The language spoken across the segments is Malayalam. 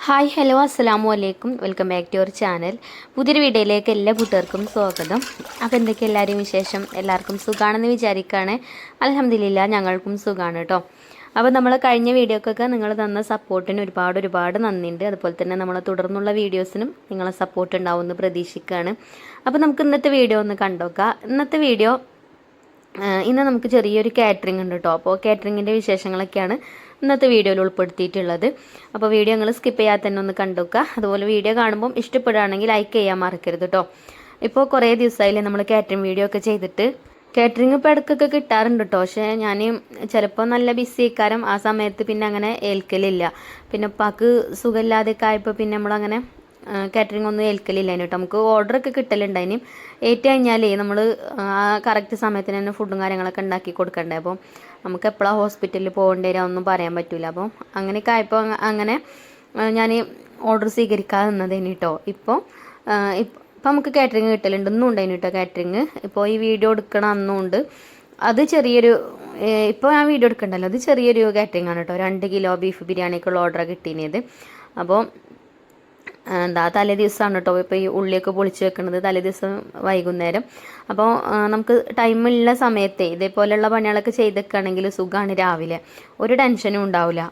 ഹായ് ഹലോ അസ്സലാമു അലൈക്കും welcome back to your channel. പുതിയൊരു വീഡിയോയിലേക്ക് എല്ലാ കൂട്ടുകാർക്കും സ്വാഗതം. അപ്പോൾ എന്തൊക്കെ എല്ലാവരും വിശേഷം? എല്ലാവർക്കും സുഖമാണെന്ന് വിചാരിക്കുകയാണ്. അൽഹംദുലില്ലാ ഞങ്ങൾക്കും സുഖമാണ് കേട്ടോ. അപ്പോൾ നമ്മൾ കഴിഞ്ഞ വീഡിയോക്കൊക്കെ നിങ്ങൾ തന്ന സപ്പോർട്ടിന് ഒരുപാട് നന്ദിയുണ്ട്. അതുപോലെ തന്നെ നമ്മൾ തുടർന്നുള്ള വീഡിയോസിനും നിങ്ങളെ സപ്പോർട്ട് ഉണ്ടാവുമെന്ന് പ്രതീക്ഷിക്കുകയാണ്. അപ്പോൾ നമുക്ക് ഇന്നത്തെ വീഡിയോ ഒന്ന് കണ്ടോക്കാം. ഇന്നത്തെ വീഡിയോ ഇന്ന് നമുക്ക് ചെറിയൊരു കാറ്ററിംഗ് ഉണ്ട് കേട്ടോ. അപ്പോൾ കാറ്ററിങ്ങിൻ്റെ വിശേഷങ്ങളൊക്കെയാണ് ഇന്നത്തെ വീഡിയോയിൽ ഉൾപ്പെടുത്തിയിട്ടുള്ളത്. അപ്പോൾ വീഡിയോ നിങ്ങൾ സ്കിപ്പ് ചെയ്യാതെ തന്നെ ഒന്ന് കണ്ടുവെക്കുക. അതുപോലെ വീഡിയോ കാണുമ്പം ഇഷ്ടപ്പെടുകയാണെങ്കിൽ ലൈക്ക് ചെയ്യാൻ മറക്കരുത് കേട്ടോ. ഇപ്പോൾ കുറേ ദിവസമായില്ലേ നമ്മൾ കാറ്ററിംഗ് വീഡിയോ ഒക്കെ ചെയ്തിട്ട്. കാറ്ററിംഗ് ഇപ്പോൾ ഇടയ്ക്കൊക്കെ കിട്ടാറുണ്ട് കേട്ടോ. പക്ഷേ ഞാൻ ചിലപ്പോൾ നല്ല ബിസി ആയിക്കാരം ആ സമയത്ത് പിന്നെ അങ്ങനെ ഏൽക്കലില്ല. പിന്നെ ഉപ്പാക്ക് സുഖമില്ലാതെയൊക്കെ ആയപ്പോൾ പിന്നെ നമ്മളങ്ങനെ കാറ്ററിംഗ് ഒന്നും ഏൽക്കലില്ല കേട്ടോ. നമുക്ക് ഓർഡറൊക്കെ കിട്ടലുണ്ടായിന്. ഏറ്റ് കഴിഞ്ഞാലേ നമ്മൾ ആ കറക്റ്റ് സമയത്തിന് തന്നെ ഫുഡും കാര്യങ്ങളൊക്കെ ഉണ്ടാക്കി കൊടുക്കണ്ടേ. അപ്പോൾ നമുക്ക് എപ്പോഴാണ് ഹോസ്പിറ്റലിൽ പോകേണ്ടി വരിക ഒന്നും പറയാൻ പറ്റില്ല. അപ്പോൾ അങ്ങനെയൊക്കെ ആയപ്പോൾ അങ്ങനെ ഞാൻ ഓർഡർ സ്വീകരിക്കാതെ നിന്നതേന് കേട്ടോ. ഇപ്പം നമുക്ക് കാറ്ററിംഗ് കിട്ടലുണ്ട്. ഇന്നും ഉണ്ടായിന് കേട്ടോ കാറ്ററിംഗ്. ഇപ്പോൾ ഈ വീഡിയോ എടുക്കണ അന്നും ഉണ്ട്. അത് ചെറിയൊരു ഇപ്പോൾ ഞാൻ വീഡിയോ എടുക്കണ്ടല്ലോ, അത് ചെറിയൊരു കാറ്ററിംഗ് ആണ് കേട്ടോ. 2 കിലോ ബീഫ് ബിരിയാണിക്കുള്ള ഓർഡർ കിട്ടിയത്. അപ്പോൾ തലേ ദിവസമാണ് കേട്ടോ ഇപ്പോൾ ഈ ഉള്ളിയൊക്കെ പൊളിച്ച് വെക്കുന്നത്, തലേ ദിവസം വൈകുന്നേരം. അപ്പോൾ നമുക്ക് ടൈമുള്ള സമയത്തെ ഇതേപോലെയുള്ള പണികളൊക്കെ ചെയ്തൊക്കെയാണെങ്കിൽ സുഖമാണ്. രാവിലെ ഒരു ടെൻഷനും ഉണ്ടാവില്ല.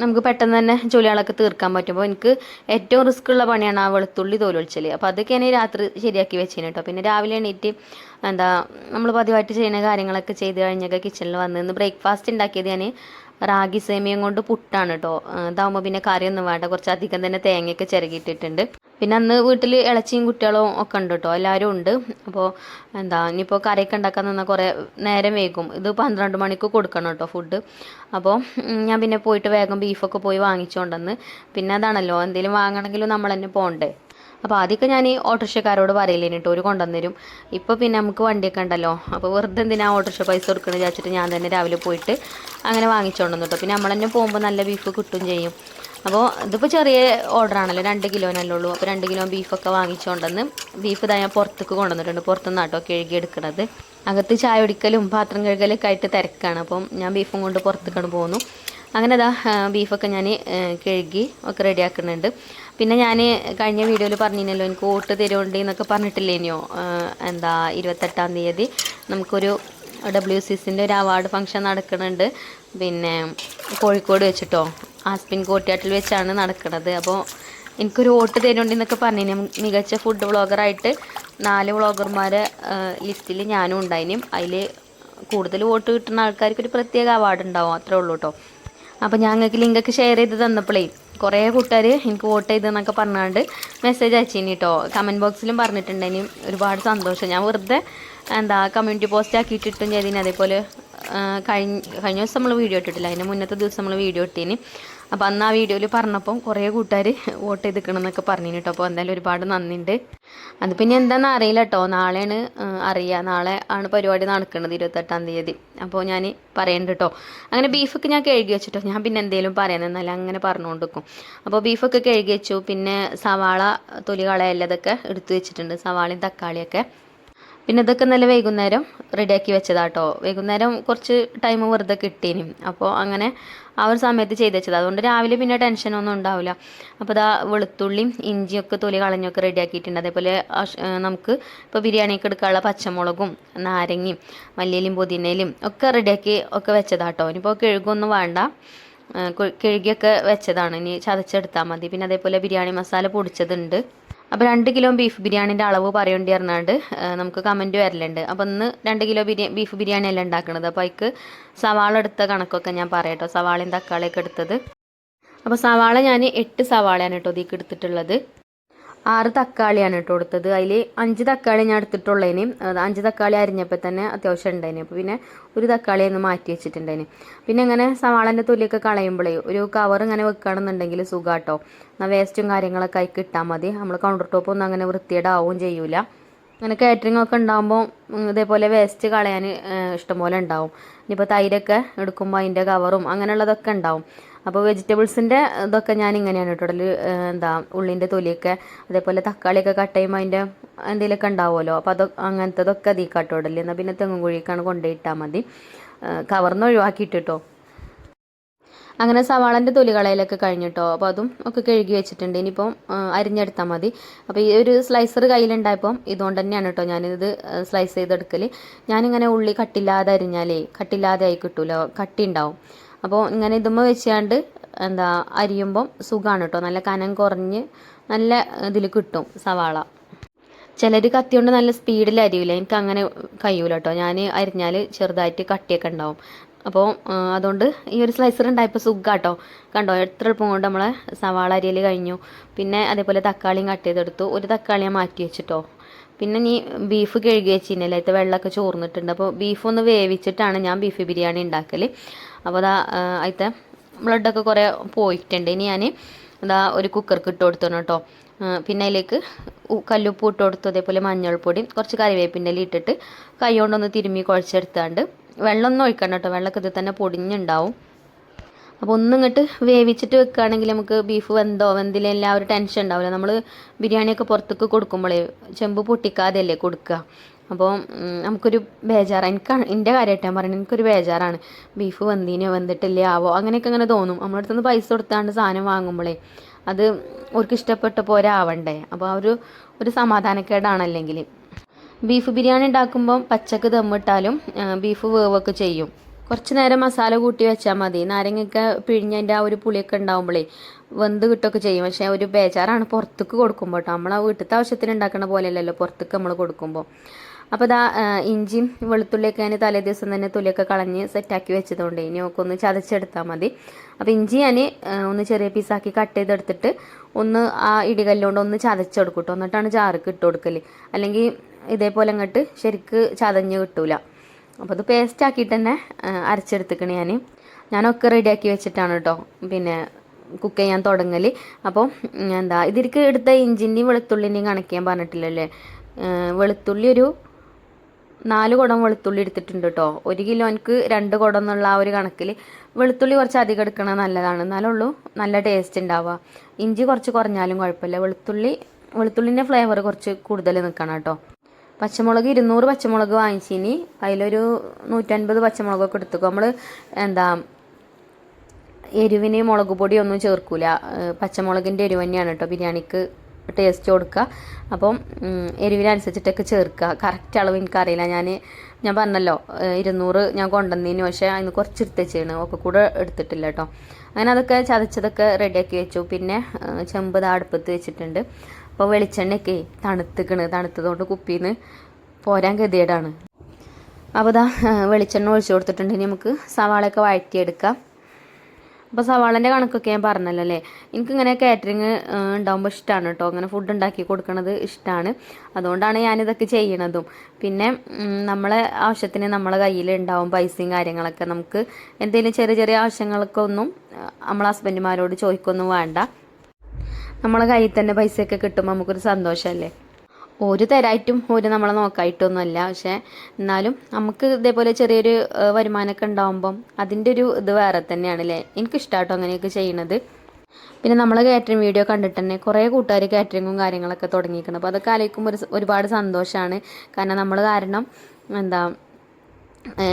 നമുക്ക് പെട്ടെന്ന് തന്നെ ജോലികളൊക്കെ തീർക്കാൻ പറ്റുമ്പോൾ എനിക്ക് ഏറ്റവും റിസ്ക് ഉള്ള പണിയാണ് ആ വെളുത്തുള്ളി തോലൊളിച്ചൽ. അപ്പോൾ അതൊക്കെ ഞാൻ രാത്രി ശരിയാക്കി വെച്ചിന് കേട്ടോ. പിന്നെ രാവിലെ എണീറ്റ് നമ്മൾ പതിവായിട്ട് ചെയ്യുന്ന കാര്യങ്ങളൊക്കെ ചെയ്ത് കഴിഞ്ഞൊക്കെ കിച്ചണിൽ വന്ന് ബ്രേക്ക്ഫാസ്റ്റ് ഉണ്ടാക്കിയത് ഞാൻ റാഗി സേമിയം കൊണ്ട് പുട്ടാണ് കേട്ടോ. ഇതാകുമ്പോൾ പിന്നെ കറിയൊന്നും വേണ്ട, കുറച്ചധികം തന്നെ തേങ്ങയൊക്കെ ചിരകിയിട്ടിട്ടുണ്ട്. പിന്നെ അന്ന് വീട്ടിൽ ഇളച്ചിയും കുട്ടികളും ഒക്കെ ഉണ്ട് കേട്ടോ, എല്ലാവരും ഉണ്ട്. അപ്പോൾ ഇനിയിപ്പോൾ കറിയൊക്കെ ഉണ്ടാക്കാൻ നിന്നാൽ കുറേ നേരം വൈകും. ഇത് 12 മണിക്ക് കൊടുക്കണം കേട്ടോ ഫുഡ്. അപ്പോൾ ഞാൻ പിന്നെ പോയിട്ട് വേഗം ബീഫൊക്കെ പോയി വാങ്ങിച്ചുകൊണ്ടെന്ന്. പിന്നെ അതാണല്ലോ എന്തെങ്കിലും വാങ്ങണമെങ്കിലും നമ്മൾ തന്നെ പോകണ്ടേ. അപ്പോൾ ആദ്യമൊക്കെ ഞാൻ ഈ ഓട്ടോറിക്ഷക്കാരോട് പറയില്ലേന് കേട്ടോ, ഒരു കൊണ്ടുവന്നരും. ഇപ്പോൾ പിന്നെ നമുക്ക് വണ്ടിയൊക്കെ ഉണ്ടല്ലോ, അപ്പോൾ വെറുതെ എന്തിനാ ഓട്ടോറിക്ഷ പൈസ കൊടുക്കണമെന്ന് വിചാരിച്ചിട്ട് ഞാൻ തന്നെ രാവിലെ പോയിട്ട് അങ്ങനെ വാങ്ങിച്ചുകൊണ്ടെന്നു കേട്ടോ. പിന്നെ നമ്മൾ തന്നെ പോകുമ്പോൾ നല്ല ബീഫ് കിട്ടും ചെയ്യും. അപ്പോൾ ഇതിപ്പോൾ ചെറിയ ഓർഡറാണല്ലോ, 2 കിലോനല്ലേ ഉള്ളൂ. അപ്പോൾ 2 കിലോ ബീഫൊക്കെ വാങ്ങിച്ചുകൊണ്ടെന്ന് ബീഫ് ഇതാ ഞാൻ പുറത്തേക്ക് കൊണ്ടുവന്നിട്ടുണ്ട്. പുറത്തുനിന്ന് കേട്ടോ കഴുകിയെടുക്കണത്. അകത്ത് ചായ കുടിക്കലും പാത്രം കഴുകലൊക്കെ ആയിട്ട് തിരക്കാണ്. അപ്പം ഞാൻ ബീഫും കൊണ്ട് പുറത്തേക്കാണ് പോകുന്നു. അങ്ങനെ ബീഫൊക്കെ ഞാൻ കഴുകി ഒക്കെ റെഡിയാക്കുന്നുണ്ട്. പിന്നെ ഞാൻ കഴിഞ്ഞ വീഡിയോയിൽ പറഞ്ഞിരുന്നല്ലോ എനിക്ക് വോട്ട് തരുന്നുണ്ട് എന്നൊക്കെ പറഞ്ഞിട്ടില്ലേനോ. 28-ാം തീയതി നമുക്കൊരു WCCൻ്റെ ഒരു അവാർഡ് ഫംഗ്ഷൻ നടക്കുന്നുണ്ട്. പിന്നെ കോഴിക്കോട് വെച്ചിട്ടോ, ആസ്പിൻ കോട്ടിയാട്ടിൽ വെച്ചാണ് നടക്കുന്നത്. അപ്പോൾ എനിക്കൊരു വോട്ട് തരുന്നുണ്ട് എന്നൊക്കെ പറഞ്ഞു. മികച്ച ഫുഡ് വ്ളോഗറായിട്ട് 4 വ്ളോഗർമാരെ ലിസ്റ്റിൽ ഞാനും ഉണ്ടായിന്. അതിൽ കൂടുതൽ വോട്ട് കിട്ടുന്ന ആൾക്കാർക്ക് ഒരു പ്രത്യേക അവാർഡ് ഉണ്ടാവും, അത്രേ ഉള്ളൂ കേട്ടോ. അപ്പോൾ ഞങ്ങൾക്ക് ലിങ്കൊക്കെ ഷെയർ ചെയ്ത് തന്നപ്പോഴേ കുറേ കൂട്ടുകാർ എനിക്ക് വോട്ട് ചെയ്തെന്നൊക്കെ പറഞ്ഞാണ്ട് മെസ്സേജ് അയച്ചിനി കേട്ടോ. കമൻറ്റ് ബോക്സിലും പറഞ്ഞിട്ടുണ്ടെങ്കിൽ ഒരുപാട് സന്തോഷം. ഞാൻ വെറുതെ കമ്മ്യൂണിറ്റി പോസ്റ്റ് ആക്കിയിട്ടിട്ടും ചെയ്തിന്. അതേപോലെ കഴിഞ്ഞ ദിവസം നമ്മൾ വീഡിയോ ഇട്ടിട്ടില്ല, അതിൻ്റെ മുന്നത്തെ ദിവസം നമ്മൾ വീഡിയോ ഇട്ടീന്. അപ്പോൾ അന്ന് ആ വീഡിയോയിൽ പറഞ്ഞപ്പം കുറേ കൂട്ടുകാർ വോട്ട് ചെയ്തിക്കണം എന്നൊക്കെ പറഞ്ഞു കേട്ടോ. അപ്പോൾ എന്തായാലും ഒരുപാട് നന്ദിയുണ്ട്. അത് പിന്നെ എന്താണെന്ന് അറിയില്ല കേട്ടോ, നാളെയാണ് അറിയുക. നാളെ ആണ് പരിപാടി നടക്കുന്നത്, 28-ാം തീയതി. അപ്പോൾ ഞാൻ പറയണ്ട കേട്ടോ. അങ്ങനെ ബീഫൊക്കെ ഞാൻ കഴുകി വെച്ചിട്ടോ. ഞാൻ പിന്നെ എന്തെങ്കിലും പറയാൻ നിന്നാലും അങ്ങനെ പറഞ്ഞുകൊണ്ട് വെക്കും. അപ്പോൾ ബീഫൊക്കെ കഴുകി വെച്ചു. പിന്നെ സവാള തൊലി കളയല്ലതൊക്കെ എടുത്തു വെച്ചിട്ടുണ്ട്, സവാളയും തക്കാളിയൊക്കെ. പിന്നെ ഇതൊക്കെ നല്ല വൈകുന്നേരം റെഡിയാക്കി വെച്ചതാട്ടോ. വൈകുന്നേരം കുറച്ച് ടൈം വെറുതെ കിട്ടീനും. അപ്പോൾ അങ്ങനെ ആ ഒരു സമയത്ത് ചെയ്ത് വെച്ചത്. അതുകൊണ്ട് രാവിലെ പിന്നെ ടെൻഷനൊന്നും ഉണ്ടാവില്ല. അപ്പോൾ വെളുത്തുള്ളിയും ഇഞ്ചിയൊക്കെ തൊലി കളഞ്ഞൊക്കെ റെഡിയാക്കിയിട്ടുണ്ട്. അതേപോലെ നമുക്ക് ഇപ്പോൾ ബിരിയാണിയൊക്കെ എടുക്കാനുള്ള പച്ചമുളകും നാരങ്ങയും മല്ലിയിലും പുതിനയിലും ഒക്കെ റെഡിയാക്കി ഒക്കെ വെച്ചതാട്ടോ. ഇനിയിപ്പോൾ കഴുകൊന്നും വേണ്ട, കഴുകിയൊക്കെ വെച്ചതാണ്. ഇനി ചതച്ചെടുത്താൽ മതി. പിന്നെ അതേപോലെ ബിരിയാണി മസാല പൊടിച്ചതുണ്ട്. അപ്പോൾ 2 കിലോ ബീഫ് ബിരിയാണിൻ്റെ അളവ് പറയേണ്ടി പറഞ്ഞാണ്ട് നമുക്ക് കമൻറ്റ് വരലുണ്ട്. അപ്പോൾ ഇന്ന് 2 കിലോ ബീഫ് ബിരിയാണി അല്ല ഉണ്ടാക്കുന്നത്. അപ്പോൾ അതിക്ക് സവാള എടുത്ത കണക്കൊക്കെ ഞാൻ പറയാം കേട്ടോ, സവാളയും തക്കാളിയൊക്കെ എടുത്തത്. അപ്പോൾ സവാള ഞാൻ 8 സവാളയാണ് കേട്ടോ ഇതിലേക്ക് എടുത്തിട്ടുള്ളത്. 6 തക്കാളിയാണ് കേട്ടോ എടുത്തത്. അതിൽ 5 തക്കാളി ഞാൻ എടുത്തിട്ടുള്ളതിന് 5 തക്കാളി അരിഞ്ഞപ്പോൾ തന്നെ അത്യാവശ്യം ഉണ്ടായിന്. അപ്പോൾ പിന്നെ ഒരു തക്കാളി അങ്ങ് മാറ്റി വെച്ചിട്ടുണ്ടായിന്. പിന്നെ ഇങ്ങനെ സവാളൻ്റെ തൊലിയൊക്കെ കളയുമ്പോഴേ ഒരു കവർ ഇങ്ങനെ വെക്കുകയാണെന്നുണ്ടെങ്കിൽ സുഖാട്ടോ. വേസ്റ്റും കാര്യങ്ങളൊക്കെ ആയി കിട്ടാൽ മതി. നമ്മൾ കൗണ്ടർ ടോപ്പ് ഒന്നും അങ്ങനെ വൃത്തിയേടാവും ചെയ്യൂല. അങ്ങനെ കാറ്ററിംഗ് ഒക്കെ ഉണ്ടാകുമ്പോൾ ഇതേപോലെ വേസ്റ്റ് കളയാൻ ഇഷ്ടംപോലെ ഉണ്ടാവും. ഇനിയിപ്പോൾ തൈരൊക്കെ എടുക്കുമ്പോൾ അതിൻ്റെ കവറും അങ്ങനെയുള്ളതൊക്കെ ഉണ്ടാവും. അപ്പോൾ വെജിറ്റബിൾസിൻ്റെ ഇതൊക്കെ ഞാൻ ഇങ്ങനെയാണ് കേട്ടോ. ഉള്ളിൻ്റെ തൊലിയൊക്കെ അതേപോലെ തക്കാളിയൊക്കെ കട്ട് ചെയ്യുമ്പോൾ അതിൻ്റെ എന്തെങ്കിലുമൊക്കെ ഉണ്ടാവുമല്ലോ. അപ്പോൾ അങ്ങനത്തതൊക്കെ അതിൽ കാട്ടോടല്ലേ. എന്നാൽ പിന്നെ തെങ്ങും കുഴിക്കാണ് കൊണ്ടുപോയിട്ടാൽ മതി, കവർന്ന് ഒഴിവാക്കിയിട്ട് കേട്ടോ. അങ്ങനെ സവാളൻ്റെ തൊലി കളയലൊക്കെ കഴിഞ്ഞിട്ടോ. അപ്പോൾ അതും ഒക്കെ കഴുകി വെച്ചിട്ടുണ്ട്. ഇനിയിപ്പം അരിഞ്ഞെടുത്താൽ മതി. അപ്പോൾ ഈ ഒരു സ്ലൈസർ കയ്യിലുണ്ടായപ്പം ഇതുകൊണ്ട് തന്നെയാണ് കേട്ടോ ഞാനിത് സ്ലൈസ് ചെയ്തെടുക്കൽ. ഞാനിങ്ങനെ ഉള്ളി കട്ടില്ലാതെ അരിഞ്ഞാലേ കട്ടില്ലാതെ ആയി കിട്ടൂല, കട്ടി ഉണ്ടാവും. അപ്പോൾ ഇങ്ങനെ ഇതുമ്മ വെച്ചാണ്ട് അരിയുമ്പം സുഖമാണ് കേട്ടോ. നല്ല കനം കുറഞ്ഞ് നല്ല ഇതിൽ കിട്ടും സവാള. ചിലർ കത്തി കൊണ്ട് നല്ല സ്പീഡിൽ അരിയില്ല, എനിക്ക് അങ്ങനെ കഴിയൂല കേട്ടോ. ഞാൻ അരിഞ്ഞാൽ ചെറുതായിട്ട് കട്ടിയൊക്കെ ഉണ്ടാവും. അപ്പോൾ അതുകൊണ്ട് ഈ ഒരു സ്ലൈസർ ഉണ്ടായപ്പോൾ സുഖാട്ടോ. കണ്ടോ എത്ര എളുപ്പം കൊണ്ട് നമ്മളെ സവാള അരിയൽ കഴിഞ്ഞു. പിന്നെ അതേപോലെ തക്കാളിയും കട്ട് ചെയ്തെടുത്തു. ഒരു തക്കാളി ഞാൻ മാറ്റി വെച്ചിട്ടോ. പിന്നെ നീ ബീഫ് കഴുകി വെച്ചിരുന്നില്ല, അതിൽ വെള്ളമൊക്കെ ചോർന്നിട്ടുണ്ട്. അപ്പോൾ ബീഫ് ഒന്ന് വേവിച്ചിട്ടാണ് ഞാൻ ബീഫ് ബിരിയാണി ഉണ്ടാക്കൽ. അപ്പോൾ അതിലത്തെ ബ്ലഡൊക്കെ കുറേ പോയിട്ടുണ്ട്. ഇനി ഞാൻ ഒരു കുക്കർക്ക് ഇട്ട് കൊടുത്തു കേട്ടോ. പിന്നെ അതിലേക്ക് കല്ലുപ്പ് ഇട്ട് കൊടുത്തു. അതേപോലെ മഞ്ഞൾപ്പൊടി, കുറച്ച് കറിവേപ്പിൻ്റെ ഇല ഇട്ടിട്ട് കൈ കൊണ്ടൊന്ന് തിരുമ്മി കുഴച്ചെടുത്താണ്ട് വെള്ളമൊന്നും ഒഴിക്കണ്ട കേട്ടോ, വെള്ളമൊക്കെ ഇത് തന്നെ പൊടിഞ്ഞുണ്ടാവും. അപ്പോൾ ഒന്നിങ്ങോട്ട് വേവിച്ചിട്ട് വെക്കുകയാണെങ്കിൽ നമുക്ക് ബീഫ് വെന്തില്ല ആ ഒരു ടെൻഷൻ ഉണ്ടാവില്ല. നമ്മൾ ബിരിയാണിയൊക്കെ പുറത്തേക്ക് കൊടുക്കുമ്പോഴേ ചെമ്പ് പൊട്ടിക്കാതെയല്ലേ കൊടുക്കുക. അപ്പോൾ നമുക്കൊരു ബേജാറാണ്. എൻ്റെ കാര്യമായിട്ട് ഞാൻ പറയുന്നത്, എനിക്കൊരു ബേജാറാണ്. ബീഫ് വെന്തിട്ടില്ലേ ആവോ അങ്ങനെയൊക്കെ അങ്ങനെ തോന്നും. നമ്മുടെ അടുത്തുനിന്ന് പൈസ കൊടുത്താണ്ട് സാധനം വാങ്ങുമ്പോഴേ അത് അവർക്ക് ഇഷ്ടപ്പെട്ട പോലെ ആവണ്ടേ. അപ്പോൾ ആ ഒരു സമാധാനക്കേടാണ്. അല്ലെങ്കിൽ ബീഫ് ബിരിയാണി ഉണ്ടാക്കുമ്പം പച്ചക്ക് ദമ്മിട്ടാലും ബീഫ് വേവൊക്കെ ചെയ്യും. കുറച്ച് നേരം മസാല കൂട്ടി വെച്ചാൽ മതി. നാരങ്ങയൊക്കെ പിഴിഞ്ഞതിൻ്റെ ആ ഒരു പുളിയൊക്കെ ഉണ്ടാകുമ്പോഴേ വെന്ത് കിട്ടുകയൊക്കെ ചെയ്യും. പക്ഷേ ഒരു ബേജാറാണ് പുറത്തേക്ക് കൊടുക്കുമ്പോൾ കേട്ടോ. നമ്മളെ വീട്ടിലത്തെ ആവശ്യത്തിന് ഉണ്ടാക്കുന്ന പോലെയല്ലല്ലോ പുറത്തേക്ക് നമ്മൾ കൊടുക്കുമ്പോൾ. അപ്പോൾ ഇഞ്ചിയും വെളുത്തുള്ളിയൊക്കെ ഞാൻ തലേ ദിവസം തന്നെ തൊലിയൊക്കെ കളഞ്ഞ് സെറ്റാക്കി വെച്ചതുകൊണ്ട് ഇനി ഒക്കെ ഒന്ന് ചതച്ചെടുത്താൽ മതി. അപ്പോൾ ഇഞ്ചി ഞാൻ ഒന്ന് ചെറിയ പീസാക്കി കട്ട് ചെയ്തെടുത്തിട്ട് ഒന്ന് ആ ഇടികല്ലുകൊണ്ട് ഒന്ന് ചതച്ചെടുക്കും കേട്ടോ. എന്നിട്ടാണ് ജാർക്ക് ഇട്ട് കൊടുക്കൽ. അല്ലെങ്കിൽ ഇതേപോലെ അങ്ങോട്ട് ശരിക്ക് ചതഞ്ഞ് കിട്ടൂല. അപ്പോൾ അത് പേസ്റ്റ് ആക്കിയിട്ട് തന്നെ അരച്ചെടുത്തിക്കണേ ഞാനൊക്കെ റെഡിയാക്കി വെച്ചിട്ടാണ് കേട്ടോ പിന്നെ കുക്ക് ചെയ്യാൻ തുടങ്ങൽ. അപ്പോൾ ഇതിലേക്ക് എടുത്ത ഇഞ്ചിൻ്റെയും വെളുത്തുള്ളിൻ്റെയും കണക്ക് ഞാൻ പറഞ്ഞിട്ടില്ലല്ലേ. വെളുത്തുള്ളി ഒരു 4 കുടം വെളുത്തുള്ളി എടുത്തിട്ടുണ്ട് കേട്ടോ. 1 കിലോയ്ക്ക് 2 കുടം എന്നുള്ള ആ ഒരു കണക്കിൽ വെളുത്തുള്ളി കുറച്ച് അധികം എടുക്കണത് നല്ലതാണ്, എന്നാലുള്ളൂ നല്ല ടേസ്റ്റ് ഉണ്ടാവുക. ഇഞ്ചി കുറച്ച് കുറഞ്ഞാലും കുഴപ്പമില്ല. വെളുത്തുള്ളിൻ്റെ ഫ്ലേവർ കുറച്ച് കൂടുതൽ നിൽക്കണം കേട്ടോ. പച്ചമുളക് 200 പച്ചമുളക് വാങ്ങിച്ചിനി അതിലൊരു 150 പച്ചമുളകൊക്കെ എടുത്തുക്കും. നമ്മൾ എരിവിന് മുളക് പൊടിയൊന്നും ചേർക്കൂല. പച്ചമുളകിൻ്റെ എരിവ് തന്നെയാണ് കേട്ടോ ബിരിയാണിക്ക് ടേസ്റ്റ് കൊടുക്കുക. അപ്പം എരിവിനനുസരിച്ചിട്ടൊക്കെ ചേർക്കുക. കറക്റ്റ് അളവ് എനിക്കറിയില്ല. ഞാൻ പറഞ്ഞല്ലോ 200 ഞാൻ കൊണ്ടുവന്നതിന്, പക്ഷേ അതിന് കുറച്ച് എടുത്ത് വെച്ചാണ്, ഒക്കെ കൂടെ എടുത്തിട്ടില്ല കേട്ടോ. അങ്ങനെ അതൊക്കെ ചതച്ചതൊക്കെ റെഡിയാക്കി വെച്ചു. പിന്നെ ചെമ്പ് അടുപ്പത്ത് വെച്ചിട്ടുണ്ട്. അപ്പോൾ വെളിച്ചെണ്ണയൊക്കെ തണുത്തതുകൊണ്ട് കുപ്പിയിൽ നിന്ന് പോരാൻ ഗതികേടാണ്. അപ്പോൾ വെളിച്ചെണ്ണ ഒഴിച്ചു കൊടുത്തിട്ടുണ്ട്. ഇനി നമുക്ക് സവാളയൊക്കെ വഴറ്റിയെടുക്കാം. അപ്പോൾ സവാളൻ്റെ കണക്കൊക്കെ ഞാൻ പറഞ്ഞല്ലോ അല്ലേ. എനിക്കിങ്ങനെ കാറ്ററിങ് ഉണ്ടാകുമ്പോൾ ഇഷ്ടമാണ് കേട്ടോ. അങ്ങനെ ഫുഡ് ഉണ്ടാക്കി കൊടുക്കുന്നത് ഇഷ്ടമാണ്. അതുകൊണ്ടാണ് ഞാനിതൊക്കെ ചെയ്യണതും. പിന്നെ നമ്മളെ ആവശ്യത്തിന് നമ്മളെ കയ്യിൽ ഉണ്ടാവും പൈസയും കാര്യങ്ങളൊക്കെ. നമുക്ക് എന്തെങ്കിലും ചെറിയ ചെറിയ ആവശ്യങ്ങളൊക്കെ ഒന്നും നമ്മളെ ഹസ്ബൻഡുമാരോട് ചോദിക്കൊന്നും വേണ്ട. നമ്മളെ കയ്യിൽ തന്നെ പൈസയൊക്കെ കിട്ടുമ്പോൾ നമുക്കൊരു സന്തോഷമല്ലേ. ഒരു തരായിട്ടും നമ്മളെ നോക്കായിട്ടൊന്നുമല്ല. പക്ഷേ എന്നാലും നമുക്ക് ഇതേപോലെ ചെറിയൊരു വരുമാനമൊക്കെ ഉണ്ടാകുമ്പം അതിൻ്റെ ഒരു ഇത് വേറെ തന്നെയാണ് അല്ലേ. എനിക്കിഷ്ടമാട്ടോ അങ്ങനെയൊക്കെ ചെയ്യണത്. പിന്നെ നമ്മളെ കാറ്ററിംഗ് വീഡിയോ കണ്ടിട്ട് തന്നെ കുറേ കൂട്ടുകാർ കാറ്ററിങ്ങും കാര്യങ്ങളൊക്കെ തുടങ്ങിയിരിക്കണം. അപ്പോൾ അതൊക്കെ ആലോചിക്കുമ്പോൾ ഒരുപാട് സന്തോഷമാണ്. കാരണം നമ്മൾ കാരണം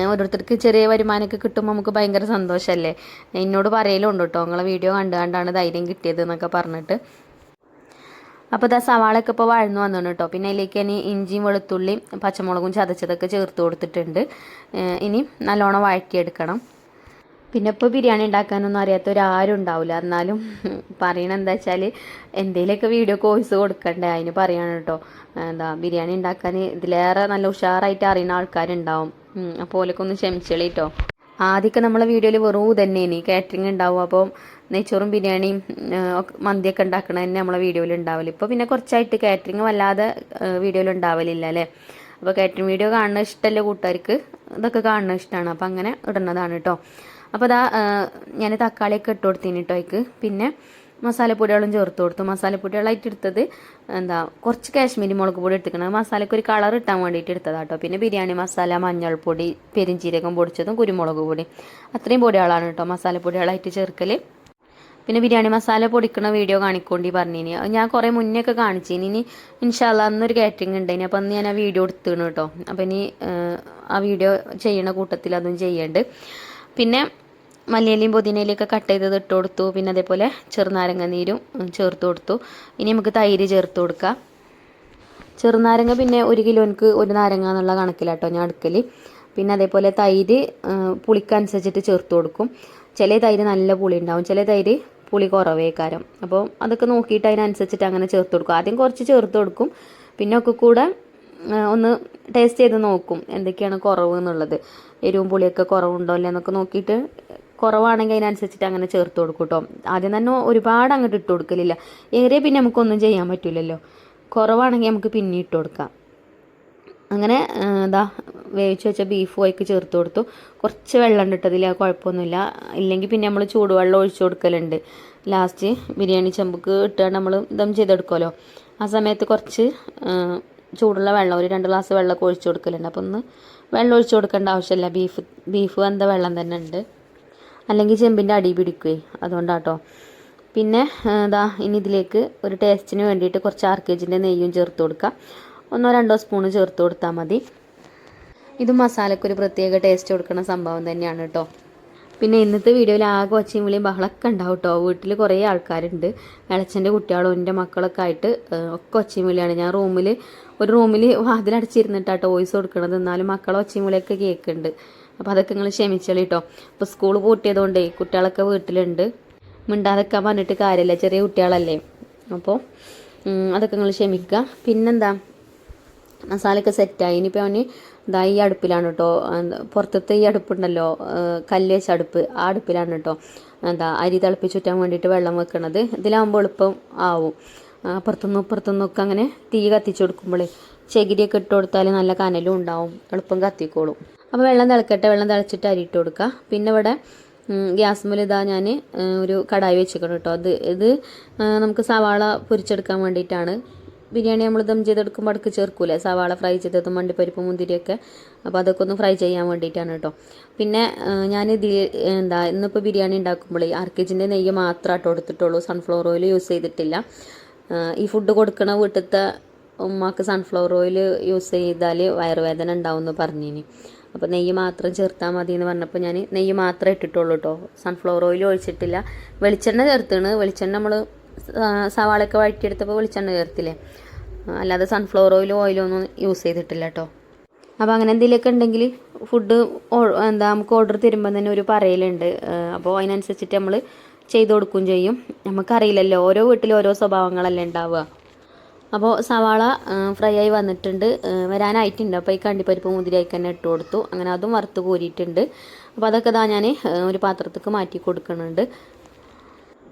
ഓരോരുത്തർക്ക് ചെറിയ വരുമാനമൊക്കെ കിട്ടുമ്പോൾ നമുക്ക് ഭയങ്കര സന്തോഷമല്ലേ. എന്നോട് പറയലുണ്ട് കേട്ടോ, നിങ്ങളെ വീഡിയോ കണ്ടാണ് ധൈര്യം കിട്ടിയത് എന്നൊക്കെ പറഞ്ഞിട്ട്. അപ്പോൾ സവാളയൊക്കെ ഇപ്പോൾ വഴന്നു വന്നു കേട്ടോ. പിന്നെ അതിലേക്ക് ഇനി ഇഞ്ചിയും വെളുത്തുള്ളിയും പച്ചമുളകും ചതച്ചതൊക്കെ ചേർത്ത് കൊടുത്തിട്ടുണ്ട്. ഇനി നല്ലോണം വഴറ്റിയെടുക്കണം. പിന്നെ ഇപ്പോൾ ബിരിയാണി ഉണ്ടാക്കാനൊന്നും അറിയാത്തവരാരും ഉണ്ടാവില്ല. എന്നാലും പറയണത് എന്താ വെച്ചാൽ എന്തെങ്കിലുമൊക്കെ വീഡിയോ കോഴ്സ് കൊടുക്കണ്ടേ, അതിന് പറയാണ് കേട്ടോ. ബിരിയാണി ഉണ്ടാക്കാൻ ഇതിലേറെ നല്ല ഉഷാറായിട്ട് അറിയുന്ന ആൾക്കാരുണ്ടാവും. അപ്പോൾ ഓലൊക്കെ ഒന്ന് ക്ഷമിച്ചോളി കേട്ടോ. ആദ്യമൊക്കെ നമ്മളെ വീഡിയോയിൽ വെറും തന്നെയാണ് കാറ്ററിംഗ് ഉണ്ടാവും. അപ്പോൾ നെയ്ച്ചോറും ബിരിയാണിയും മന്തിയൊക്കെ ഉണ്ടാക്കണത് തന്നെ നമ്മളെ വീഡിയോയിൽ ഉണ്ടാവില്ല. ഇപ്പോൾ പിന്നെ കുറച്ചായിട്ട് കാറ്ററിംഗ് വല്ലാതെ വീഡിയോയിൽ ഉണ്ടാവലില്ല അല്ലേ. അപ്പോൾ കാറ്ററിംഗ് വീഡിയോ കാണുന്ന ഇഷ്ടമല്ല കൂട്ടുകാർക്ക്, ഇതൊക്കെ കാണുന്ന ഇഷ്ടമാണ്. അപ്പോൾ അങ്ങനെ ഇടുന്നതാണ് കേട്ടോ. അപ്പോൾ ഞാൻ തക്കാളിയൊക്കെ ഇട്ട് കൊടുത്തിന് കേട്ടോ അതിക്ക്. പിന്നെ മസാലപ്പൊടികളും ചേർത്ത് കൊടുത്തു. മസാലപ്പൊടികളായിട്ട് എടുത്തത് കുറച്ച് കാശ്മീരി മുളക് പൊടി എടുത്തിക്കണം. മസാലയ്ക്ക് ഒരു കളർ ഇട്ടാൻ വേണ്ടിയിട്ട് എടുത്തതാണ് കേട്ടോ. പിന്നെ ബിരിയാണി മസാല, മഞ്ഞൾപ്പൊടി, പെരിഞ്ചീരകം പൊടിച്ചതും കുരുമുളക് പൊടി, അത്രയും പൊടികളാണ് കേട്ടോ മസാലപ്പൊടികളായിട്ട് ചേർക്കൽ. പിന്നെ ബിരിയാണി മസാല പൊടിക്കണ വീഡിയോ കാണിക്കൊണ്ടി പറഞ്ഞിനി. ഞാൻ കുറേ മുന്നേ ഒക്കെ കാണിച്ചിനി. ഇനി ഇൻഷാല്ലാ അന്നൊരു കാറ്ററിംഗ് ഉണ്ടായിനി. അപ്പോൾ അന്ന് ഞാൻ ആ വീഡിയോ എടുത്തിരുന്നു കേട്ടോ. അപ്പോൾ ഇനി ആ വീഡിയോ ചെയ്യണ കൂട്ടത്തിൽ അതും ചെയ്യേണ്ട. പിന്നെ മല്ലിയിലയും പുതിനയിലൊക്കെ കട്ട് ചെയ്തത് ഇട്ട് കൊടുത്തു. പിന്നെ അതേപോലെ ചെറുനാരങ്ങ നീരും ചേർത്ത് കൊടുത്തു. ഇനി നമുക്ക് തൈര് ചേർത്ത് കൊടുക്കാം. ചെറുനാരങ്ങ പിന്നെ 1 കിലോക്ക് 1 നാരങ്ങ എന്നുള്ള കണക്കിലാട്ടോ ഞാൻ എടുക്കൽ. പിന്നെ അതേപോലെ തൈര് പുളിക്കനുസരിച്ചിട്ട് ചേർത്ത് കൊടുക്കും. ചില തൈര് നല്ല പുളി ഉണ്ടാവും, ചില തൈര് പുളി കുറവേക്കാരം. അപ്പോൾ അതൊക്കെ നോക്കിയിട്ട് അതിനനുസരിച്ചിട്ട് അങ്ങനെ ചേർത്ത് കൊടുക്കും. ആദ്യം കുറച്ച് ചേർത്ത് കൊടുക്കും, പിന്നെ ഒക്കെ കൂടെ ഒന്ന് ടേസ്റ്റ് ചെയ്ത് നോക്കും എന്തൊക്കെയാണ് കുറവ് എന്നുള്ളത്. എരിവും പുളിയൊക്കെ കുറവുണ്ടോ ഇല്ല എന്നൊക്കെ നോക്കിയിട്ട് കുറവാണെങ്കിൽ അതിനനുസരിച്ചിട്ട് അങ്ങനെ ചേർത്ത് കൊടുക്കും കേട്ടോ. ആദ്യം തന്നെ ഒരുപാട് അങ്ങോട്ട് ഇട്ട് കൊടുക്കലില്ല. ഏറെ പിന്നെ നമുക്കൊന്നും ചെയ്യാൻ പറ്റില്ലല്ലോ. കുറവാണെങ്കിൽ നമുക്ക് പിന്നെ ഇട്ട് കൊടുക്കാം. അങ്ങനെ വേവിച്ച് വെച്ച ബീഫ് അതിലേക്ക് ചേർത്ത് കൊടുത്തു. കുറച്ച് വെള്ളം ഇട്ടതിൽ കുഴപ്പമൊന്നുമില്ല. ഇല്ലെങ്കിൽ പിന്നെ നമ്മൾ ചൂടുവെള്ളം ഒഴിച്ചു കൊടുക്കലുണ്ട്. ലാസ്റ്റ് ബിരിയാണി ചെമ്പുക്ക് ഇട്ടാൽ നമ്മൾ ദം ചെയ്തെടുക്കുമല്ലോ, ആ സമയത്ത് കുറച്ച് ചൂടുള്ള വെള്ളം ഒരു 2 ഗ്ലാസ് വെള്ളമൊക്കെ ഒഴിച്ചു കൊടുക്കലുണ്ട്. അപ്പോൾ ഒന്ന് വെള്ളം ഒഴിച്ചു കൊടുക്കേണ്ട ആവശ്യമില്ല. ബീഫ് വെന്ത വെള്ളം തന്നെ ഉണ്ട്, അല്ലെങ്കിൽ ചെമ്പിൻ്റെ അടി പിടിക്കുകയെ, അതുകൊണ്ടാട്ടോ. പിന്നെ ഇനി ഇതിലേക്ക് ഒരു ടേസ്റ്റിന് വേണ്ടിയിട്ട് കുറച്ച് ആർക്കേജിൻ്റെ നെയ്യും ചേർത്ത് കൊടുക്കുക. 1-2 സ്പൂണ് ചേർത്ത് കൊടുത്താൽ മതി. ഇത് മസാലയ്ക്കൊരു പ്രത്യേക ടേസ്റ്റ് കൊടുക്കുന്ന സംഭവം തന്നെയാണ് കേട്ടോ. പിന്നെ ഇന്നത്തെ വീഡിയോയിൽ ആകെ ഒച്ചയും വിളിയും ബഹളമൊക്കെ ഉണ്ടാവും കേട്ടോ. വീട്ടിൽ കുറേ ആൾക്കാരുണ്ട്, ഇളച്ചൻ്റെ കുട്ടികളും എൻ്റെ മക്കളൊക്കെ ആയിട്ട് ഒക്കെ ഒച്ചയും വിളിയാണ്. ഞാൻ ഒരു റൂമിൽ വാതിലടച്ചിരുന്നിട്ടാട്ടോ വോയിസ് കൊടുക്കണത്. എന്നാലും മക്കളെ ഒച്ചയും വിളിയൊക്കെ കേൾക്കുന്നുണ്ട്. അപ്പോൾ അതൊക്കെ നിങ്ങൾ ക്ഷമിച്ചോളി കേട്ടോ. ഇപ്പോൾ സ്കൂൾ പൂട്ടിയതുകൊണ്ടേ കുട്ടികളൊക്കെ വീട്ടിലുണ്ട്, മിണ്ടാതെക്കാൻ പറഞ്ഞിട്ട് കാര്യമില്ല, ചെറിയ കുട്ടികളല്ലേ. അപ്പോൾ അതൊക്കെ നിങ്ങൾ ക്ഷമിക്കുക. പിന്നെന്താ, മസാലയൊക്കെ സെറ്റായി. ഇനിയിപ്പോൾ അവന് ഈ അടുപ്പിലാണ് കേട്ടോ, പുറത്തത്തെ ഈ അടുപ്പുണ്ടല്ലോ, കല്ല് വെച്ച അടുപ്പ്, ആ അടുപ്പിലാണ് കേട്ടോ അരി തിളപ്പിച്ചുറ്റാൻ വേണ്ടിയിട്ട് വെള്ളം വെക്കണത്. ഇതിലാകുമ്പോൾ എളുപ്പം ആവും. അപ്പുറത്തുനിന്നൊക്കെ അങ്ങനെ തീ കത്തിച്ചു കൊടുക്കുമ്പോൾ ചകിരിയൊക്കെ ഇട്ട് കൊടുത്താൽ നല്ല കനലും ഉണ്ടാവും, എളുപ്പം കത്തിക്കോളും. അപ്പോൾ വെള്ളം തിളക്കട്ടെ, വെള്ളം തിളച്ചിട്ട് അരി ഇട്ട് കൊടുക്കുക. പിന്നെ ഇവിടെ ഗ്യാസ്മേൽ ഞാൻ ഒരു കടായി വെച്ചിരിക്കണം കേട്ടോ. ഇത് നമുക്ക് സവാള പൊരിച്ചെടുക്കാൻ വേണ്ടിയിട്ടാണ്. ബിരിയാണി നമ്മൾ ദം ചെയ്തെടുക്കുമ്പോൾ അടുക്ക് ചേർക്കൂലേ, സവാള ഫ്രൈ ചെയ്തതും മണ്ടിപ്പരിപ്പ് മുന്തിരിയൊക്കെ, അപ്പോൾ അതൊക്കെ ഒന്ന് ഫ്രൈ ചെയ്യാൻ വേണ്ടിയിട്ടാണ് കേട്ടോ. പിന്നെ ഞാനിതിൽ ഇന്നിപ്പോൾ ബിരിയാണി ഉണ്ടാക്കുമ്പോൾ ആർക്കേജിൻ്റെ നെയ്യ് മാത്രമായിട്ട് കൊടുത്തിട്ടുള്ളൂ, സൺഫ്ലവർ ഓയിൽ യൂസ് ചെയ്തിട്ടില്ല. ഈ ഫുഡ് കൊടുക്കണ വീട്ടിലത്തെ ഉമ്മാക്ക് സൺഫ്ലവർ ഓയിൽ യൂസ് ചെയ്താൽ വയറുവേദന ഉണ്ടാവുമെന്ന് പറഞ്ഞിനി. അപ്പോൾ നെയ്യ് മാത്രം ചേർത്താൽ മതി എന്ന് പറഞ്ഞപ്പോൾ ഞാൻ നെയ്യ് മാത്രമേ ഇട്ടിട്ടുള്ളൂ കേട്ടോ, സൺഫ്ലവർ ഓയിൽ ഒഴിച്ചിട്ടില്ല. വെളിച്ചെണ്ണ ചേർത്താണ്. വെളിച്ചെണ്ണ നമ്മൾ സവാളയൊക്കെ വഴറ്റിയെടുത്തപ്പോൾ വെളിച്ചെണ്ണ ചേർത്തില്ലേ, അല്ലാതെ സൺഫ്ലവർ ഓയിലൊന്നും യൂസ് ചെയ്തിട്ടില്ല കേട്ടോ. അപ്പോൾ അങ്ങനെ എന്തെങ്കിലുമൊക്കെ ഉണ്ടെങ്കിൽ ഫുഡ് നമുക്ക് ഓർഡർ തരുമ്പോൾ തന്നെ ഒരു പറയലുണ്ട്. അപ്പോൾ അതിനനുസരിച്ചിട്ട് നമ്മൾ ചെയ്ത് കൊടുക്കുകയും ചെയ്യും. നമുക്കറിയില്ലല്ലോ, ഓരോ വീട്ടിലും ഓരോ സ്വഭാവങ്ങളല്ലേ ഉണ്ടാവുക. അപ്പോൾ സവാള ഫ്രൈ ആയി വന്നിട്ടുണ്ട്, വരാനായിട്ടുണ്ട്. അപ്പോൾ ഈ കണ്ടിപ്പരിപ്പ് മുന്തിരിയായി തന്നെ ഇട്ട് കൊടുത്തു. അങ്ങനെ അതും വറുത്ത് കോരിയിട്ടുണ്ട്. അപ്പോൾ അതൊക്കെ ഞാൻ ഒരു പാത്രത്തേക്ക് മാറ്റി കൊടുക്കുന്നുണ്ട്.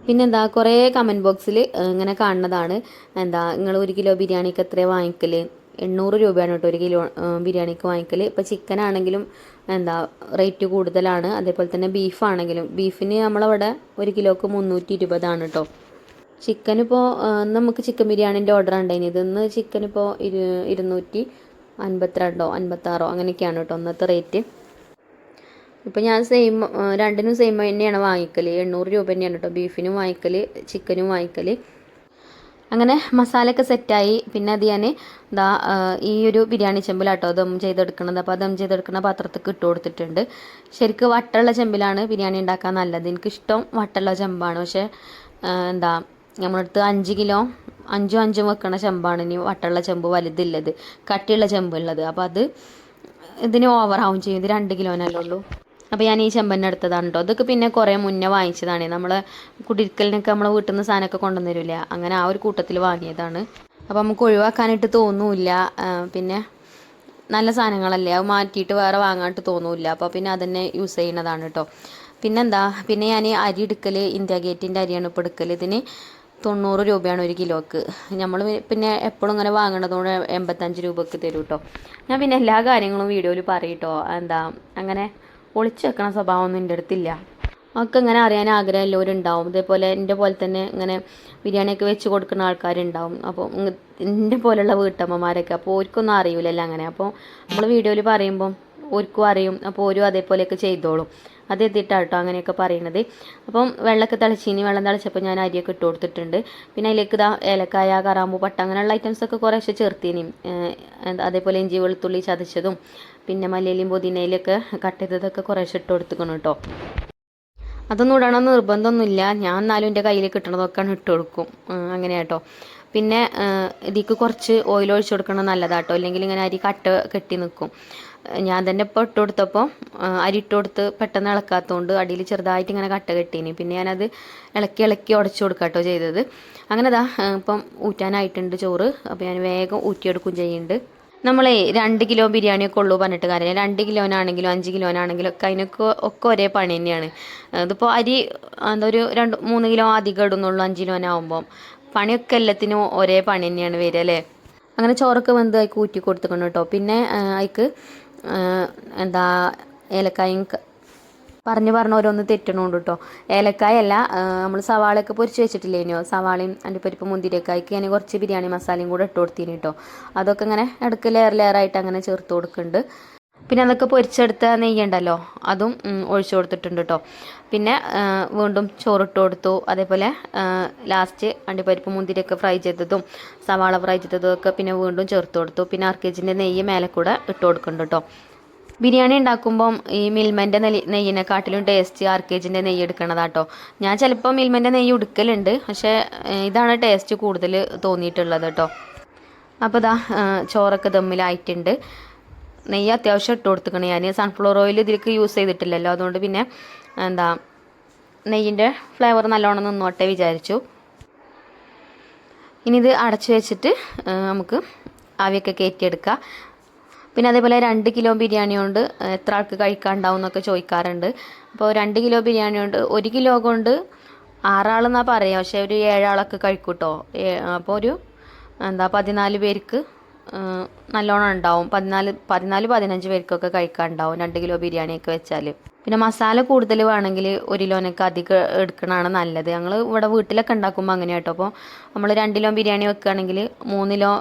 പിന്നെന്താ, കുറേ കമൻറ്റ് ബോക്സിൽ ഇങ്ങനെ കാണുന്നതാണ്, നിങ്ങൾ 1 കിലോ ബിരിയാണിക്ക് എത്രയാണ് വാങ്ങിക്കൽ? 800 രൂപയാണ് കേട്ടോ 1 കിലോ ബിരിയാണിക്ക് വാങ്ങിക്കൽ. ഇപ്പോൾ ചിക്കൻ ആണെങ്കിലും റേറ്റ് കൂടുതലാണ്. അതേപോലെ തന്നെ ബീഫാണെങ്കിലും, ബീഫിന് നമ്മളവിടെ 1 കിലോക്ക് 320 കേട്ടോ. ചിക്കനിപ്പോൾ നമുക്ക് ചിക്കൻ ബിരിയാണിൻ്റെ ഓർഡർ ഉണ്ടായിന്. ഇന്ന് ചിക്കനിപ്പോൾ 252 56 അങ്ങനെയൊക്കെയാണ് കേട്ടോ ഇന്നത്തെ റേറ്റ്. ഇപ്പോൾ ഞാൻ രണ്ടിനും സെയിം തന്നെയാണ് വാങ്ങിക്കൽ. 800 രൂപ തന്നെയാണ് കേട്ടോ ബീഫിനും വാങ്ങിക്കൽ, ചിക്കനും വാങ്ങിക്കൽ. അങ്ങനെ മസാലയൊക്കെ സെറ്റായി. പിന്നെ അത് ഞാൻ ഈ ഒരു ബിരിയാണി ചെമ്പിലാട്ടോ ദം ചെയ്തെടുക്കണത്. അപ്പോൾ ദം ചെയ്തെടുക്കുന്ന പാത്രത്തേക്ക് ഇട്ട് കൊടുത്തിട്ടുണ്ട്. ശരിക്കും വട്ടുള്ള ചെമ്പിലാണ് ബിരിയാണി ഉണ്ടാക്കാൻ നല്ലത്. എനിക്കിഷ്ടം വട്ടുള്ള ചെമ്പാണ്. പക്ഷേ നമ്മളടുത്ത് 5 കിലോ 5 വെക്കണ ചെമ്പാണ്. ഇനി വട്ടുള്ള ചെമ്പ് വലുതില്ലത്, കട്ടിയുള്ള ചെമ്പുള്ളത്. അപ്പോൾ അത് ഇതിന് ഓവറാവും ചെയ്യും. ഇത് 2 കിലോനല്ലേ ഉള്ളൂ. അപ്പോൾ ഞാൻ ഈ ചെമ്പന്നെ എടുത്തതാണ് കേട്ടോ. അതൊക്കെ പിന്നെ കുറേ മുന്നേ വാങ്ങിച്ചതാണ്. നമ്മൾ കുടിരിക്കലിനൊക്കെ നമ്മളെ വീട്ടിൽ നിന്ന് സാധനമൊക്കെ കൊണ്ടുവന്നിരില്ല, അങ്ങനെ ആ ഒരു കൂട്ടത്തിൽ വാങ്ങിയതാണ്. അപ്പോൾ നമുക്ക് ഒഴിവാക്കാനായിട്ട് തോന്നൂല്ല. പിന്നെ നല്ല സാധനങ്ങളല്ലേ, അത് മാറ്റിയിട്ട് വേറെ വാങ്ങാനായിട്ട് തോന്നൂല്ല. അപ്പോൾ പിന്നെ അതന്നെ യൂസ് ചെയ്യുന്നതാണ് കേട്ടോ. പിന്നെ ഞാൻ അരി എടുക്കൽ ഇന്ത്യ ഗേറ്റിൻ്റെ അരിയാണ് ഇപ്പോൾ എടുക്കൽ. ഇതിന് 90 രൂപയാണ് 1 കിലോക്ക്. നമ്മൾ പിന്നെ എപ്പോഴും ഇങ്ങനെ വാങ്ങണതുകൊണ്ട് 85 രൂപയ്ക്ക് തരും കേട്ടോ. ഞാൻ പിന്നെ എല്ലാ കാര്യങ്ങളും വീഡിയോയിൽ പറയും കേട്ടോ. അങ്ങനെ ഒളിച്ചു വെക്കണ സ്വഭാവമൊന്നും എൻ്റെ അടുത്തില്ല. ഒക്കെ ഇങ്ങനെ അറിയാൻ ആഗ്രഹം എല്ലാവരും ഉണ്ടാവും. ഇതേപോലെ എൻ്റെ പോലെ തന്നെ ഇങ്ങനെ ബിരിയാണിയൊക്കെ വെച്ച് കൊടുക്കുന്ന ആൾക്കാരുണ്ടാവും. അപ്പോൾ എൻ്റെ പോലെയുള്ള വീട്ടമ്മമാരൊക്കെ, അപ്പോൾ ഓർക്കൊന്നും അറിയില്ലല്ലോ അങ്ങനെ. അപ്പോൾ നമ്മൾ വീഡിയോയിൽ പറയുമ്പം ഓർക്കും അറിയും. അപ്പോൾ ഓരും അതേപോലെയൊക്കെ ചെയ്തോളും. അത് എത്തിയിട്ടാണ് കേട്ടോ അങ്ങനെയൊക്കെ പറയുന്നത്. അപ്പം വെള്ളമൊക്കെ തിളച്ചിനി, വെള്ളം തിളച്ചപ്പോൾ ഞാൻ അരിയൊക്കെ ഇട്ട് കൊടുത്തിട്ടുണ്ട്. പിന്നെ അതിലേക്ക് ഏലക്കായ, കറാമ്പൂ, പട്ട അങ്ങനെയുള്ള ഐറ്റംസൊക്കെ കുറേശ്ശെ ചേർത്തിനി. അതേപോലെ ഇഞ്ചി വെളുത്തുള്ളി ചതച്ചതും പിന്നെ മല്ലിയിലയും പുതിനയിലൊക്കെ കട്ട് ചെയ്തതൊക്കെ കുറേശ്ശെ ഇട്ട് കൊടുത്തിക്കണം കേട്ടോ. അതൊന്നും ഇടണം നിർബന്ധമൊന്നുമില്ല. ഞാൻ എന്നാലും എൻ്റെ കയ്യിൽ കിട്ടണതൊക്കെയാണ് ഇട്ട് കൊടുക്കും. അങ്ങനെ കേട്ടോ. പിന്നെ ഇതിക്ക് കുറച്ച് ഓയിൽ ഒഴിച്ച് കൊടുക്കണം നല്ലതാട്ടോ, അല്ലെങ്കിൽ ഇങ്ങനെ അരി കട്ട കെട്ടി നിൽക്കും. ഞാൻ തന്നെ ഇപ്പോൾ ഇട്ട് കൊടുത്തപ്പോൾ അരി ഇട്ട് കൊടുത്ത് പെട്ടെന്ന് ഇളക്കാത്തതുകൊണ്ട് അടിയിൽ ചെറുതായിട്ട് ഇങ്ങനെ കട്ട കെട്ടീനി. പിന്നെ ഞാനത് ഇളക്കി ഉടച്ചു കൊടുക്കാട്ടോ ചെയ്തത്. അങ്ങനെ ഇതാ ഇപ്പം ഊറ്റാനായിട്ടുണ്ട് ചോറ്. അപ്പോൾ ഞാൻ വേഗം ഊറ്റിയെടുക്കും ചെയ്യുന്നുണ്ട്. നമ്മളെ 2 കിലോ ബിരിയാണിയൊക്കെ ഉള്ളൂ പറഞ്ഞിട്ട് കാര്യം 2 കിലോനാണെങ്കിലും 5 കിലോനാണെങ്കിലും ഒക്കെ ഒക്കെ ഒരേ പണി തന്നെയാണ്. ഇതിപ്പോൾ അരി എന്താ ഒരു 2-3 കിലോ അധികം ഇടുന്നുള്ളൂ 5 കിലോനാകുമ്പം. പണിയൊക്കെ എല്ലാത്തിനും ഒരേ പണി തന്നെയാണ് വരിക അല്ലേ. അങ്ങനെ ചോറൊക്കെ വെന്ത് അതിക്ക് ഊറ്റി കൊടുത്തുക്കണം കേട്ടോ. പിന്നെ അതിക്ക് എന്താ ഏലക്കായും പറഞ്ഞ് ഓരോന്ന് തെറ്റണുണ്ട് കേട്ടോ. ഏലക്കായ അല്ല, നമ്മൾ സവാളയൊക്കെ പൊരിച്ച് വെച്ചിട്ടില്ലേനോ, സവാളയും അണ്ടിപ്പരിപ്പ് മുന്തിരിയൊക്കെ അതിക്ക് ഞാൻ കുറച്ച് ബിരിയാണി മസാലയും കൂടെ ഇട്ട് കൊടുത്തിന് കേട്ടോ. അതൊക്കെ ഇങ്ങനെ ഇടയ്ക്ക് ലെയറായിട്ട് അങ്ങനെ ചേർത്ത് കൊടുക്കുന്നുണ്ട്. പിന്നെ അതൊക്കെ പൊരിച്ചെടുത്ത നെയ്യുണ്ടല്ലോ അതും ഒഴിച്ചു കൊടുത്തിട്ടുണ്ട് കേട്ടോ. പിന്നെ വീണ്ടും ചോറിട്ട് കൊടുത്തു. അതേപോലെ ലാസ്റ്റ് അണ്ടിപ്പരിപ്പ് മുന്തിരിയൊക്കെ ഫ്രൈ ചെയ്തതും സവാള ഫ്രൈ ചെയ്തതും ഒക്കെ പിന്നെ വീണ്ടും ചേർത്ത് കൊടുത്തു. പിന്നെ അർക്കേജിൻ്റെ നെയ്യ് മേലെ കൂടെ ഇട്ട് കൊടുക്കുന്നുണ്ട് കേട്ടോ. ബിരിയാണി ഉണ്ടാക്കുമ്പം ഈ മിൽമൻ്റെ നെയ്യിനെക്കാട്ടിലും ടേസ്റ്റ് ആർക്കേജിൻ്റെ നെയ്യ് എടുക്കണതാട്ടോ. ഞാൻ ചിലപ്പോൾ മിൽമൻ്റെ നെയ്യ് എടുക്കലുണ്ട്, പക്ഷേ ഇതാണ് ടേസ്റ്റ് കൂടുതൽ തോന്നിയിട്ടുള്ളത് കേട്ടോ. അപ്പോൾ ഇതാ ചോറൊക്കെ ദമ്മിലായിട്ടുണ്ട്. നെയ്യ് അത്യാവശ്യം ഇട്ട് കൊടുത്തിക്കണം. ഞാൻ സൺഫ്ലവർ ഓയിൽ ഇതിലേക്ക് യൂസ് ചെയ്തിട്ടില്ലല്ലോ, അതുകൊണ്ട് പിന്നെ എന്താ നെയ്യിൻ്റെ ഫ്ലേവർ നല്ലോണം നിന്നോട്ടെ വിചാരിച്ചു. ഇനി ഇത് അടച്ചു വെച്ചിട്ട് നമുക്ക് ആവിയൊക്കെ കയറ്റിയെടുക്കാം. പിന്നെ അതേപോലെ 2 കിലോ ബിരിയാണി കൊണ്ട് എത്ര ആൾക്ക് കഴിക്കാനുണ്ടാവും എന്നൊക്കെ ചോദിക്കാറുണ്ട്. അപ്പോൾ 2 കിലോ ബിരിയാണി കൊണ്ട് 1 കിലോ കൊണ്ട് 6 ആളെന്നാണ് പറയുക, പക്ഷേ ഒരു 7 ആളൊക്കെ കഴിക്കും കേട്ടോ. അപ്പോൾ ഒരു 14 പേർക്ക് നല്ലോണം ഉണ്ടാവും. 14-15 പേർക്കൊക്കെ കഴിക്കാനുണ്ടാവും 2 കിലോ ബിരിയാണിയൊക്കെ വെച്ചാൽ. പിന്നെ മസാല കൂടുതൽ വേണമെങ്കിൽ 1 കിലോനൊക്കെ അധികം എടുക്കണതാണ് നല്ലത്. ഞങ്ങൾ ഇവിടെ വീട്ടിലൊക്കെ ഉണ്ടാക്കുമ്പോൾ അങ്ങനെ കേട്ടോ. അപ്പോൾ നമ്മൾ 2 കിലോ ബിരിയാണി വെക്കുകയാണെങ്കിൽ 3 കിലോ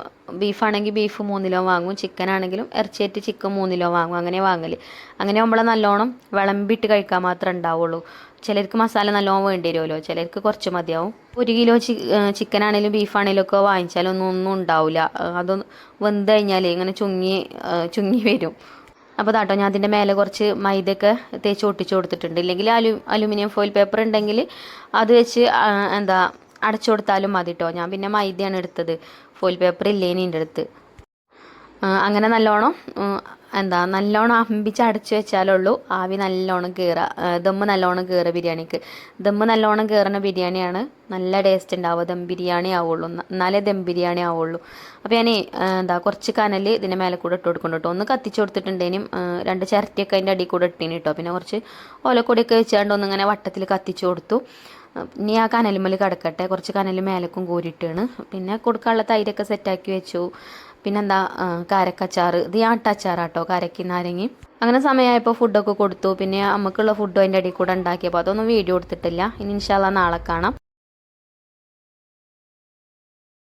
ബീഫാണെങ്കിൽ ബീഫ് 3 കിലോ വാങ്ങും, ചിക്കൻ ആണെങ്കിലും ഇറച്ചിയായിട്ട് ചിക്കൻ 3 കിലോ വാങ്ങും, അങ്ങനെ വാങ്ങൽ. അങ്ങനെ നമ്മൾ നല്ലോണം വിളമ്പിട്ട് കഴിക്കാൻ മാത്രമേ ഉണ്ടാവുള്ളൂ. ചിലർക്ക് മസാല നല്ലോണം വേണ്ടി വരുമല്ലോ, ചിലർക്ക് കുറച്ച് മതിയാവും. 1 കിലോ ചിക്കൻ ആണെങ്കിലും ബീഫാണെങ്കിലും ഒക്കെ വാങ്ങിച്ചാലൊന്നും ഉണ്ടാവില്ല. അതൊന്ന് വെന്ത് കഴിഞ്ഞാൽ ഇങ്ങനെ ചുങ്ങി വരും. അപ്പോൾ താട്ടോ ഞാൻ അതിൻ്റെ മേലെ കുറച്ച് മൈദയൊക്കെ തേച്ച് ഒട്ടിച്ച് കൊടുത്തിട്ടുണ്ട്. ഇല്ലെങ്കിൽ അലുമിനിയം ഫോയിൽ പേപ്പർ ഉണ്ടെങ്കിൽ അത് വെച്ച് അടച്ചു കൊടുത്താലും മതി കേട്ടോ. ഞാൻ പിന്നെ മൈദയാണ് എടുത്തത്, ഫോയിൽ പേപ്പർ ഇല്ലേനി എൻ്റെ അടുത്ത്. അങ്ങനെ നല്ലോണം നല്ലോണം അമ്പിച്ച് അടച്ചു വെച്ചാലുള്ളൂ ആവി നല്ലോണം കയറുക, ദമ്മ് നല്ലോണം കയറുക ബിരിയാണിക്ക്. ദമ്മ് നല്ലോണം കയറുന്ന ബിരിയാണിയാണ് നല്ല ടേസ്റ്റ് ഉണ്ടാവുക. ദം ബിരിയാണി ആവുള്ളൂ, എന്നാലേ ദം ബിരിയാണി ആവുള്ളൂ. അപ്പോൾ ഞാൻ കുറച്ച് കനൽ ഇതിൻ്റെ മേലെ കൂടെ ഇട്ട് കൊടുക്കണം കേട്ടോ. ഒന്ന് കത്തിച്ച് കൊടുത്തിട്ടുണ്ടേനും 2 ചിരട്ടിയൊക്കെ അതിൻ്റെ അടിയിൽ കൂടെ ഇട്ടീന് കേട്ടോ. പിന്നെ കുറച്ച് ഓലക്കൊടിയൊക്കെ വെച്ചാണ്ട് ഒന്നിങ്ങനെ വട്ടത്തിൽ കത്തിച്ച് കൊടുത്തു. ഇനി ആ കനലുമ്മൽ കിടക്കട്ടെ. കുറച്ച് കനൽ മേലക്കും കോരിയിട്ടാണ്. പിന്നെ കൊടുക്കാനുള്ള തൈരൊക്കെ സെറ്റാക്കി വെച്ചു. പിന്നെന്താ കാരക്കച്ചാറ്, ഇത് ആട്ടച്ചാറാട്ടോ, കാരക്കി നാരങ്ങി. അങ്ങനെ സമയമായപ്പോൾ ഫുഡൊക്കെ കൊടുത്തു. പിന്നെ നമുക്കുള്ള ഫുഡും അതിൻ്റെ അടിയിൽ കൂടെ ഉണ്ടാക്കിയപ്പോൾ അതൊന്നും വീഡിയോ എടുത്തിട്ടില്ല. ഇനി ഇൻഷാല്ലാ നാളെ കാണാം.